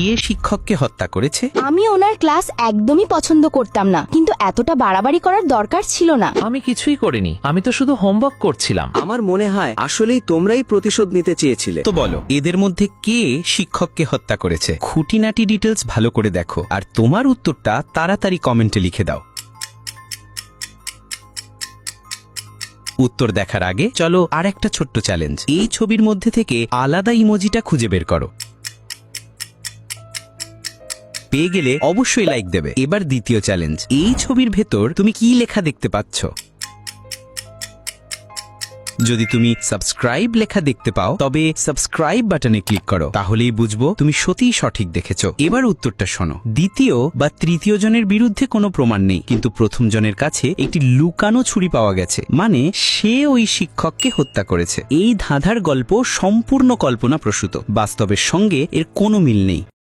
কে শিক্ষককে হত্যা করেছে? আমি ওনার ক্লাস একদমই পছন্দ করতাম না, কিন্তু এতটা বাড়াবাড়ি করার দরকার ছিল না। আমি কিছুই করিনি, আমি তো শুধু হোমওয়ার্ক করছিলাম। আমার মনে হয় আসলেই তোমরাই প্রতিশোধ নিতে চেয়েছিলে। তো বলো, এদের মধ্যে কে শিক্ষককে হত্যা করেছে? খুঁটিনাটি ডিটেলস ভালো করে দেখো, আর তোমার উত্তরটা তাড়াতাড়ি কমেন্টে লিখে দাও। উত্তর দেখার আগে চলো আর একটা ছোট্ট চ্যালেঞ্জ। এই ছবির মধ্যে থেকে আলাদা ইমোজিটা খুঁজে বের করো। পেয়ে গেলে অবশ্যই লাইক দেবে। এবার দ্বিতীয় চ্যালেঞ্জ, এই ছবির ভেতর তুমি কি লেখা দেখতে পাচ্ছ? যদি তুমি সাবস্ক্রাইব লেখা দেখতে পাও তবে সাবস্ক্রাইব বাটনে ক্লিক করো, তাহলেই বুঝবো তুমি সত্যিই সঠিক দেখেছো। এবার উত্তরটা শোনো। দ্বিতীয় বা তৃতীয় জনের বিরুদ্ধে কোনো প্রমাণ নেই, কিন্তু প্রথম জনের কাছে একটি লুকানো ছুরি পাওয়া গেছে, মানে সে ওই শিক্ষককে হত্যা করেছে। এই ধাঁধার গল্প সম্পূর্ণ কল্পনা প্রসূত, বাস্তবের সঙ্গে এর কোনো মিল নেই।